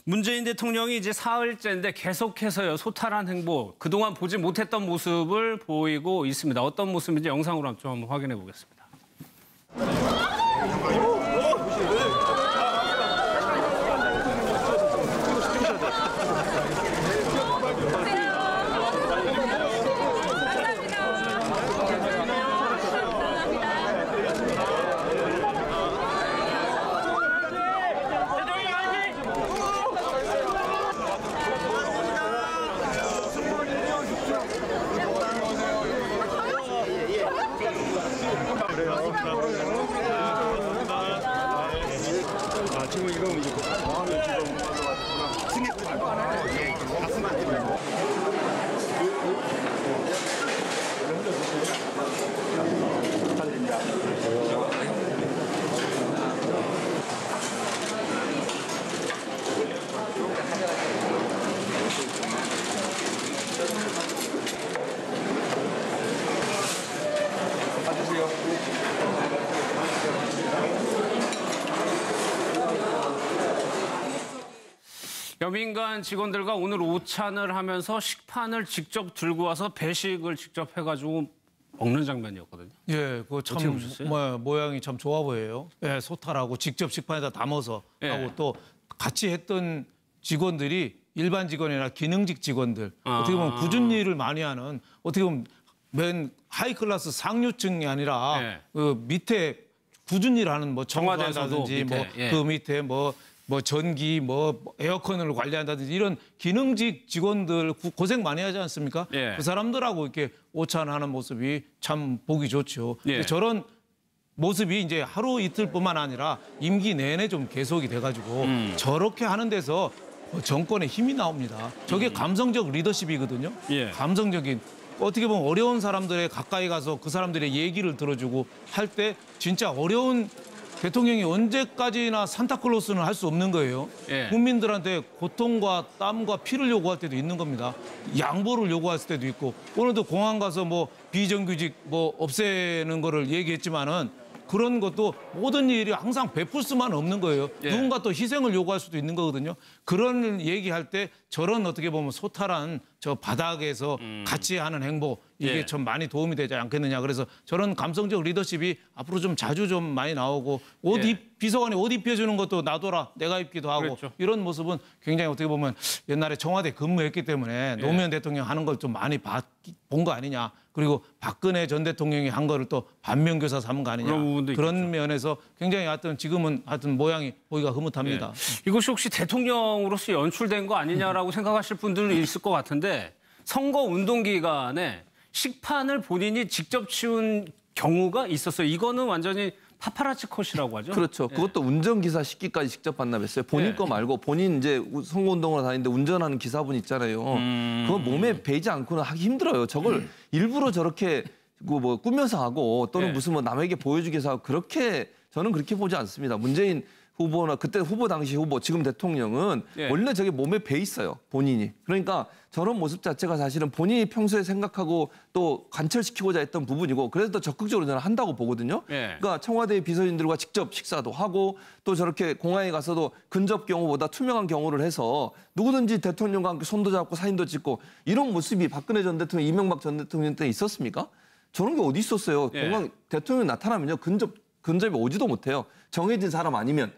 문재인 대통령이 이제 사흘째인데 계속해서요 소탈한 행보, 그동안 보지 못했던 모습을 보이고 있습니다. 어떤 모습인지 영상으로 좀 한번 확인해 보겠습니다. 지금 이거 공항에 지금 승객들 갔으면 안 돼요. 여민간 직원들과 오늘 오찬을 하면서 식판을 직접 들고 와서 배식을 직접 해가지고 먹는 장면이었거든요. 예, 그거 참 모양이 참 좋아 보여요. 예, 소탈하고 직접 식판에다 담아서 하고 또 같이 했던 직원들이 일반 직원이나 기능직 직원들 어떻게 보면 굳은 일을 많이 하는 어떻게 보면 맨 하이 클래스 상류층이 아니라 그 밑에 굳은 일 하는 뭐 청와대라든지 뭐 그 밑에 뭐 전기, 에어컨을 관리한다든지 이런 기능직 직원들 고생 많이 하지 않습니까? 그 사람들하고 이렇게 오찬하는 모습이 참 보기 좋죠. 저런 모습이 이제 하루 이틀뿐만 아니라 임기 내내 좀 계속이 돼가지고 저렇게 하는 데서 정권의 힘이 나옵니다. 저게 감성적 리더십이거든요. 감성적인. 어떻게 보면 어려운 사람들에 가까이 가서 그 사람들의 얘기를 들어주고 할 때 진짜 어려운 대통령이 언제까지나 산타클로스는 할 수 없는 거예요. 국민들한테 고통과 땀과 피를 요구할 때도 있는 겁니다. 양보를 요구할 때도 있고 오늘도 공항 가서 비정규직 없애는 거를 얘기했지만은 그런 것도 모든 일이 항상 베풀 수만 없는 거예요. 누군가 또 희생을 요구할 수도 있는 거거든요. 그런 얘기할 때 저런 어떻게 보면 소탈한 저 바닥에서 같이 하는 행보 이게 좀 많이 도움이 되지 않겠느냐. 그래서 저런 감성적 리더십이 앞으로 좀 자주 좀 많이 나오고 비서관이 옷 입혀주는 것도 놔둬라 내가 입기도 하고 이런 모습은 굉장히 어떻게 보면 옛날에 청와대 근무했기 때문에 노무현 대통령 하는 걸 좀 많이 본 거 아니냐. 그리고 박근혜 전 대통령이 한 거를 또 반면교사 삼은 거 아니냐. 그런 면에서 굉장히 지금은 모양이 보기가 흐뭇합니다. 이것이 혹시 대통령으로서 연출된 거 아니냐라고 생각하실 분들은 있을 것 같은데 선거 운동 기간에 식판을 본인이 직접 치운 경우가 있었어요. 이거는 완전히 파파라치 컷이라고 하죠. 그렇죠. 그것도 운전기사 시기까지 직접 반납했어요. 본인 거 말고 본인 이제 선거운동을 다니는데 운전하는 기사분 있잖아요. 그거 몸에 배이지 않고는 하기 힘들어요. 저걸 일부러 저렇게 꾸며서 하고 또는 무슨 남에게 보여주기 위해서 하고 저는 그렇게 보지 않습니다. 문재인 후보나 그때 후보 당시 후보 지금 대통령은 원래 저게 몸에 배 있어요. 본인이. 그러니까 저런 모습 자체가 사실은 본인이 평소에 생각하고 또 관철시키고자 했던 부분이고 그래서 더 적극적으로 저는 한다고 보거든요. 그러니까 청와대 비서진들과 직접 식사도 하고 또 저렇게 공항에 가서도 근접 경호보다 투명한 경호를 해서 누구든지 대통령과 함께 손도 잡고 사진도 찍고 이런 모습이 박근혜 전 대통령, 이명박 전 대통령 때 있었습니까? 저런 게 어디 있었어요. 공항 대통령 나타나면요. 근접이 오지도 못해요. 정해진 사람 아니면.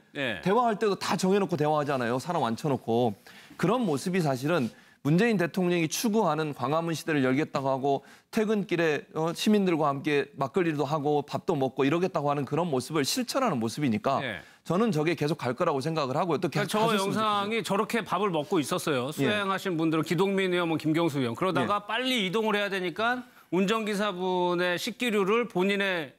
대화할 때도 다 정해놓고 대화하잖아요. 사람 앉혀놓고. 그런 모습이 사실은 문재인 대통령이 추구하는 광화문 시대를 열겠다고 하고 퇴근길에 시민들과 함께 막걸리도 하고 밥도 먹고 이러겠다고 하는 그런 모습을 실천하는 모습이니까 저는 저게 계속 갈 거라고 생각을 하고요. 또 계속 저 영상이 저렇게 밥을 먹고 있었어요. 수행하신 분들은 기동민 의원, 김경수 의원. 그러다가 빨리 이동을 해야 되니까 운전기사분의 식기류를 본인의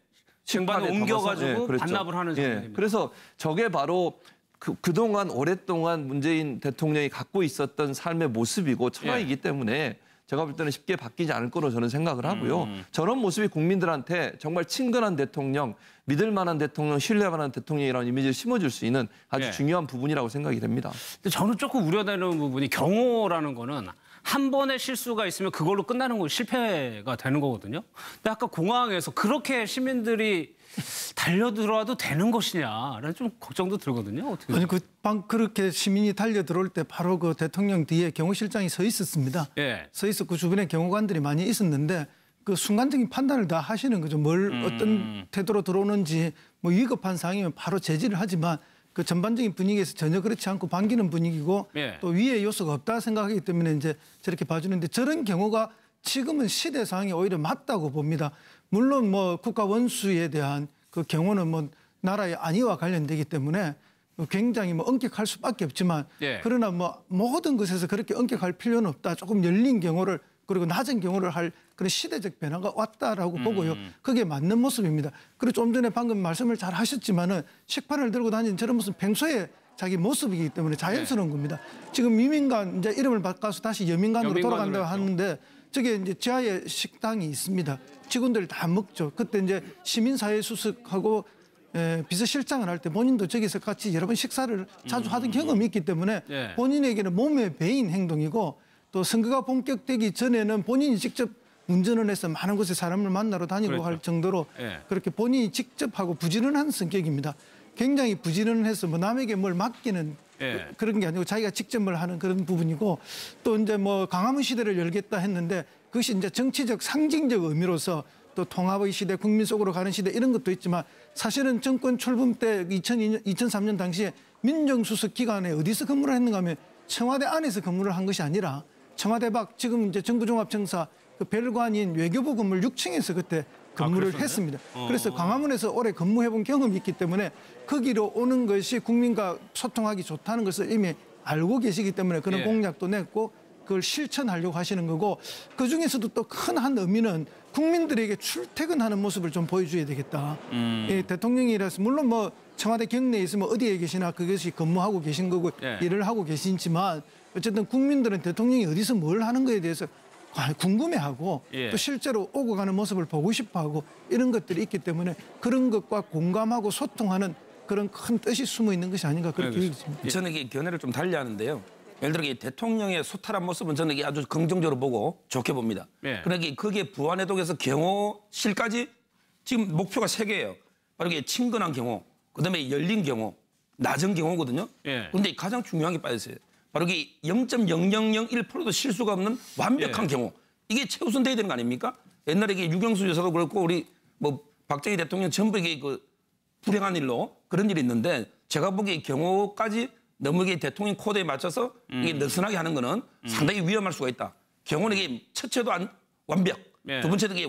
쟁반에 옮겨가지고 반납을 하는 장면입니다. 그래서 저게 바로 그동안 오랫동안 문재인 대통령이 갖고 있었던 삶의 모습이고 철학이기 때문에 제가 볼 때는 쉽게 바뀌지 않을 거로 저는 생각을 하고요. 저런 모습이 국민들한테 정말 친근한 대통령, 믿을 만한 대통령, 신뢰할 만한 대통령이라는 이미지를 심어줄 수 있는 아주 중요한 부분이라고 생각이 됩니다. 근데 저는 조금 우려되는 부분이 경호라는 거는 한 번의 실수가 있으면 그걸로 끝나는 거 실패가 되는 거거든요. 근데 아까 공항에서 그렇게 시민들이 달려들어와도 되는 것이냐라는 좀 걱정도 들거든요. 어떻게 아니 그렇게 시민이 달려 들어올 때 바로 그 대통령 뒤에 경호실장이 서 있었습니다. 예. 서 있었고 주변에 경호관들이 많이 있었는데 그 순간적인 판단을 다 하시는 거죠. 어떤 태도로 들어오는지 뭐 위급한 상황이면 바로 제지를 하지만 그 전반적인 분위기에서 전혀 그렇지 않고 반기는 분위기고 예. 또 위에 요소가 없다 생각하기 때문에 이제 저렇게 봐주는데 저런 경우가 지금은 시대 상황이 오히려 맞다고 봅니다. 물론 뭐 국가 원수에 대한 그 경우는 뭐 나라의 안위와 관련되기 때문에 굉장히 뭐 엄격할 수밖에 없지만 예. 그러나 뭐 모든 것에서 그렇게 엄격할 필요는 없다. 조금 열린 경우를 그리고 낮은 경우를 할 그런 시대적 변화가 왔다라고 보고요. 그게 맞는 모습입니다. 그리고 좀 전에 방금 말씀을 잘 하셨지만은 식판을 들고 다니는 저런 모습은 평소에 자기 모습이기 때문에 자연스러운 겁니다. 지금 유민관 이제 이름을 바꿔서 다시 여민관으로 돌아간다고 하는데 저게 이제 지하에 식당이 있습니다. 직원들 다 먹죠. 그때 이제 시민사회 수석하고 비서실장을 할 때 본인도 저기서 같이 여러 번 식사를 자주 하던 경험이 있기 때문에 예. 본인에게는 몸에 배인 행동이고 또 선거가 본격되기 전에는 본인이 직접 운전을 해서 많은 곳에 사람을 만나러 다니고 그렇죠. 할 정도로 예. 그렇게 본인이 직접 하고 부지런한 성격입니다. 굉장히 부지런해서 뭐 남에게 뭘 맡기는 예. 그런 게 아니고 자기가 직접 뭘 하는 그런 부분이고 또 이제 뭐 강화문 시대를 열겠다 했는데 그것이 이제 정치적 상징적 의미로서 또 통합의 시대, 국민 속으로 가는 시대 이런 것도 있지만 사실은 정권 출범 때 2003년 당시에 민정수석 기간에 어디서 근무를 했는가 하면 청와대 안에서 근무를 한 것이 아니라 청와대 밖 지금 이제 정부종합청사 그 별관인 외교부 건물 6층에서 그때 근무를 했습니다. 그래서 광화문에서 오래 근무해본 경험이 있기 때문에 거기로 오는 것이 국민과 소통하기 좋다는 것을 이미 알고 계시기 때문에 그런 예. 공약도 냈고 그걸 실천하려고 하시는 거고 그중에서도 또 큰 한 의미는 국민들에게 출퇴근하는 모습을 좀 보여줘야 되겠다. 이 대통령이라서 물론 뭐 청와대 경내에 있으면 어디에 계시나 그것이 근무하고 계신 거고 예. 일을 하고 계시지만 어쨌든 국민들은 대통령이 어디서 뭘 하는 거에 대해서 궁금해하고 예. 또 실제로 오고 가는 모습을 보고 싶어하고 이런 것들이 있기 때문에 그런 것과 공감하고 소통하는 그런 큰 뜻이 숨어 있는 것이 아닌가 그렇게 여겨집니다. 저는 이게 견해를 좀 달리하는데요. 예를 들어 이 대통령의 소탈한 모습은 저는 이게 아주 긍정적으로 보고 좋게 봅니다. 예. 그러니까 거기에 부안해독에서 경호실까지 지금 목표가 3개예요. 바로 이게 친근한 경호, 그다음에 열린 경호, 낮은 경호거든요. 예. 그런데 가장 중요한 게 빠졌어요. 바로 이게 0.0001%도 실수가 없는 완벽한 예. 경호. 이게 최우선돼야 되는 거 아닙니까? 옛날에 이게 유경수 여사도 그렇고 우리 뭐 박정희 대통령 전부 이게 그 불행한 일로 그런 일이 있는데 제가 보기에 경호까지 너무 이게 대통령 코드에 맞춰서 이게 느슨하게 하는 거는 상당히 위험할 수가 있다. 경호는 이게 첫째도 완벽, 예. 두 번째도 이게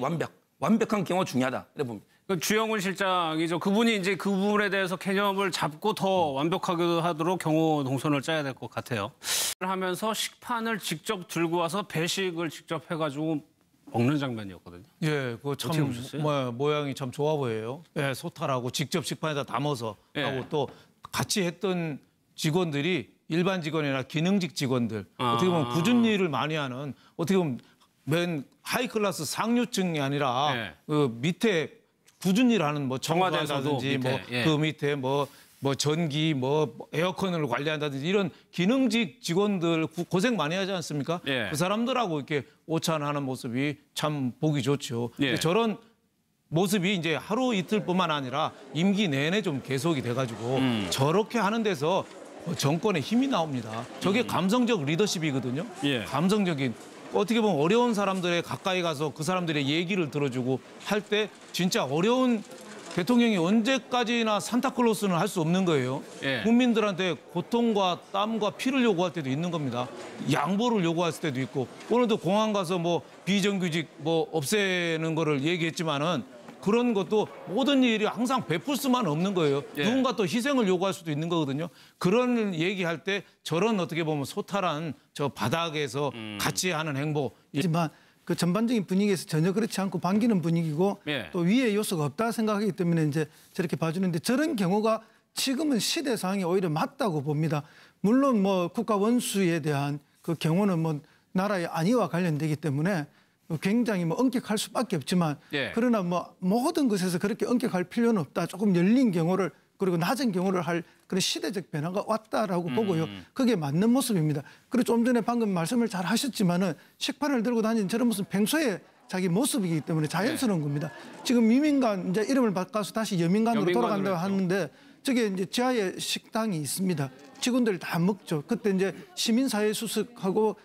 완벽한 경호 중요하다. 이래 봅니다. 그 주영훈 실장이죠. 그분이 이제 그 부분에 대해서 개념을 잡고 더 완벽하게 하도록 경호 동선을 짜야 될 것 같아요. 하면서 식판을 직접 들고 와서 배식을 직접 해가지고 먹는 장면이었거든요. 예, 그거 어떻게 참 보셨어요? 모양이 참 좋아 보여요. 예, 소탈하고 직접 식판에다 담아서 예. 하고 또 같이 했던 직원들이 일반 직원이나 기능직 직원들 어떻게 보면 굳은 일을 많이 하는 어떻게 보면 맨 하이 클래스 상류층이 아니라 예. 그 밑에 굳은 일 하는 뭐 청와대에서도 청와대라든지 뭐 밑에, 예. 그 밑에 뭐 전기 뭐 에어컨을 관리한다든지 이런 기능직 직원들 고생 많이 하지 않습니까? 예. 그 사람들하고 이렇게 오찬하는 모습이 참 보기 좋죠. 예. 근데 저런 모습이 이제 하루 이틀뿐만 아니라 임기 내내 좀 계속이 돼가지고 저렇게 하는 데서 정권에 힘이 나옵니다. 저게 감성적 리더십이거든요. 예. 감성적인 어떻게 보면 어려운 사람들에 가까이 가서 그 사람들의 얘기를 들어주고 할 때 진짜 어려운 대통령이 언제까지나 산타클로스는 할 수 없는 거예요. 예. 국민들한테 고통과 땀과 피를 요구할 때도 있는 겁니다. 양보를 요구할 때도 있고 오늘도 공항 가서 뭐 비정규직 뭐 없애는 거를 얘기했지만은 그런 것도 모든 일이 항상 베풀 수만 없는 거예요. 예. 누군가 또 희생을 요구할 수도 있는 거거든요. 그런 얘기할 때 저런 어떻게 보면 소탈한 저 바닥에서 같이 하는 행보 하지만 그 전반적인 분위기에서 전혀 그렇지 않고 반기는 분위기고 예. 또 위에 요소가 없다 생각하기 때문에 이제 저렇게 봐주는데 저런 경우가 지금은 시대 상황이 오히려 맞다고 봅니다. 물론 뭐 국가 원수에 대한 그 경우는 뭐 나라의 안위와 관련되기 때문에 굉장히 뭐 엄격할 수밖에 없지만 예. 그러나 뭐 모든 것에서 그렇게 엄격할 필요는 없다. 조금 열린 경우를 그리고 낮은 경호를 할 그런 시대적 변화가 왔다라고 보고요. 그게 맞는 모습입니다. 그리고 좀 전에 방금 말씀을 잘 하셨지만은 식판을 들고 다니는 저런 모습은 평소에 자기 모습이기 때문에 자연스러운 겁니다. 지금 유민관 이제 이름을 바꿔서 다시 여민관으로 돌아간다고 하는데 저게 이제 지하에 식당이 있습니다. 직원들 다 먹죠. 그때 이제 시민사회 수석하고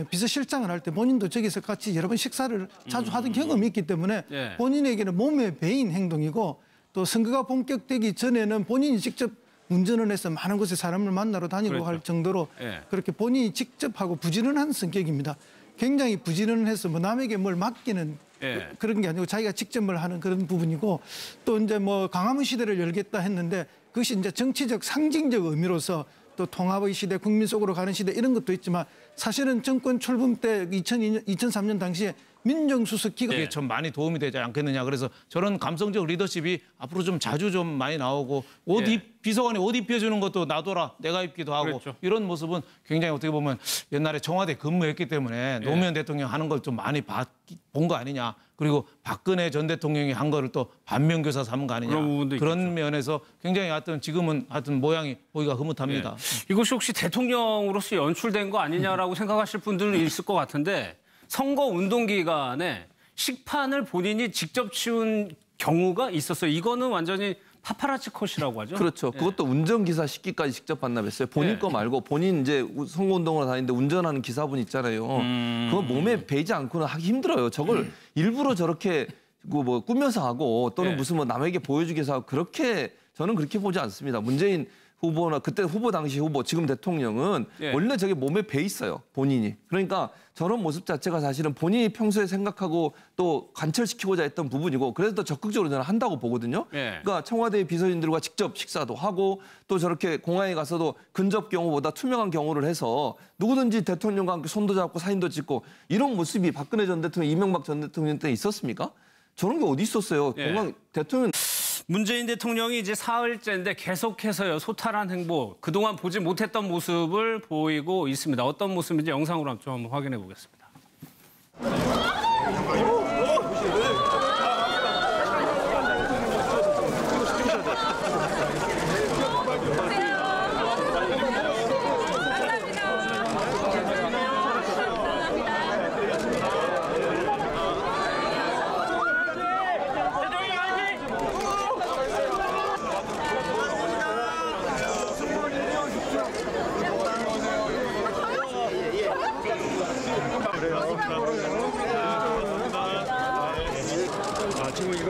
비서실장을 할 때 본인도 저기서 같이 여러 번 식사를 자주 하던 경험이 있기 때문에 본인에게는 몸에 배인 행동이고 또 선거가 본격되기 전에는 본인이 직접 운전을 해서 많은 곳에 사람을 만나러 다니고 할 정도로 그렇게 본인이 직접 하고 부지런한 성격입니다. 굉장히 부지런해서 뭐 남에게 뭘 맡기는 그런 게 아니고 자기가 직접 뭘 하는 그런 부분이고 또 이제 뭐 강화문 시대를 열겠다 했는데 그것이 이제 정치적 상징적 의미로서 또 통합의 시대, 국민 속으로 가는 시대 이런 것도 있지만 사실은 정권 출범 때 2003년 당시에 민정수석기가 이게 좀 많이 도움이 되지 않겠느냐. 그래서 저런 감성적 리더십이 앞으로 좀 자주 좀 많이 나오고 비서관이 옷 입혀주는 것도 놔둬라 내가 입기도 하고 그렇죠. 이런 모습은 굉장히 어떻게 보면 옛날에 청와대 근무했기 때문에 노무현 대통령 하는 걸 좀 많이 본 거 아니냐. 그리고 박근혜 전 대통령이 한 거를 또 반면교사 삼은 거 아니냐. 그런 면에서 굉장히 하여튼 지금은 하여튼 모양이 보기가 흐뭇합니다. 이것이 혹시 대통령으로서 연출된 거 아니냐라고 생각하실 분들은 있을 것 같은데 선거 운동 기간에 식판을 본인이 직접 치운 경우가 있었어요. 이거는 완전히 파파라치 컷이라고 하죠. 그렇죠. 그것도 운전기사 시기까지 직접 반납했어요. 본인 거 말고 본인 이제 선거운동을 다니는데 운전하는 기사분 있잖아요. 그거 몸에 배지 않고는 하기 힘들어요. 저걸 일부러 저렇게 뭐 꾸며서 하고 또는 무슨 뭐 남에게 보여주기 위해서 하고 그렇게 저는 그렇게 보지 않습니다. 문재인 후보나 그때 후보 당시 후보 지금 대통령은 원래 저게 몸에 배 있어요. 본인이. 그러니까 저런 모습 자체가 사실은 본인이 평소에 생각하고 또 관철시키고자 했던 부분이고 그래서 더 적극적으로 저는 한다고 보거든요. 그러니까 청와대 비서진들과 직접 식사도 하고 또 저렇게 공항에 가서도 근접 경호보다 투명한 경호를 해서 누구든지 대통령과 함께 손도 잡고 사진도 찍고 이런 모습이 박근혜 전 대통령, 이명박 전 대통령 때 있었습니까? 저런 게 어디 있었어요. 공항 대통령 문재인 대통령이 이제 사흘째인데 계속해서요 소탈한 행보, 그동안 보지 못했던 모습을 보이고 있습니다. 어떤 모습인지 영상으로 좀 한번 확인해 보겠습니다. 지금 이거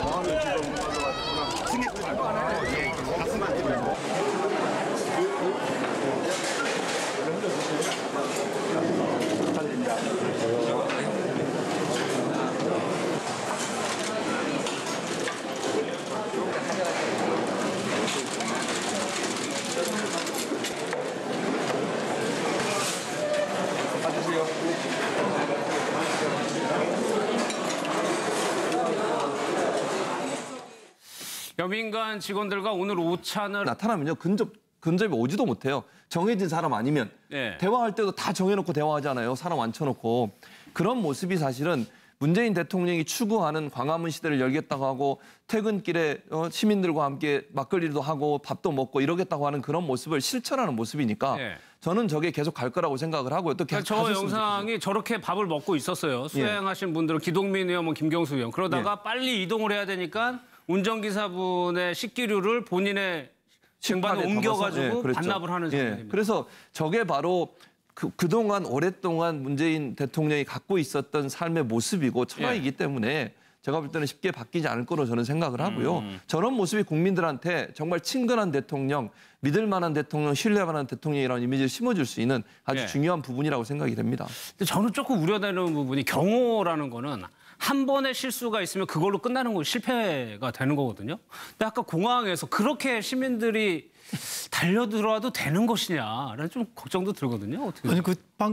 공항에 지금 승객 말도 안 해. 갔으면 안 돼요. 여민관 직원들과 오늘 오찬을 나타나면요 근접이 오지도 못해요. 정해진 사람 아니면 대화할 때도 다 정해놓고 대화하잖아요. 사람 앉혀놓고 그런 모습이 사실은 문재인 대통령이 추구하는 광화문 시대를 열겠다고 하고 퇴근길에 시민들과 함께 막걸리도 하고 밥도 먹고 이러겠다고 하는 그런 모습을 실천하는 모습이니까 저는 저게 계속 갈 거라고 생각을 하고요. 또 계속 저 영상이 저렇게 밥을 먹고 있었어요. 수행하신 분들은 기동민 의원, 김경수 의원. 그러다가 빨리 이동을 해야 되니까 운전기사분의 식기류를 본인의 쟁반에 옮겨가지고 반납을 하는 장면입니다. 그래서 저게 바로 그동안 오랫동안 문재인 대통령이 갖고 있었던 삶의 모습이고 철학이기 때문에 제가 볼 때는 쉽게 바뀌지 않을 거로 저는 생각을 하고요. 저런 모습이 국민들한테 정말 친근한 대통령, 믿을 만한 대통령, 신뢰할 만한 대통령이라는 이미지를 심어줄 수 있는 아주 중요한 부분이라고 생각이 됩니다. 근데 저는 조금 우려되는 부분이 경호라는 거는 한 번의 실수가 있으면 그걸로 끝나는 거 실패가 되는 거거든요. 근데 아까 공항에서 그렇게 시민들이 달려들어와도 되는 것이냐라는 좀 걱정도 들거든요. 어떻게? 아니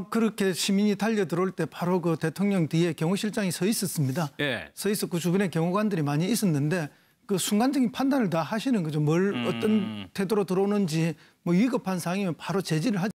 그렇게 시민이 달려 들어올 때 바로 그 대통령 뒤에 경호실장이 서 있었습니다. 서 있었고 주변에 경호관들이 많이 있었는데 그 순간적인 판단을 다 하시는 거죠. 어떤 태도로 들어오는지 뭐 위급한 상황이면 바로 제지를 하지.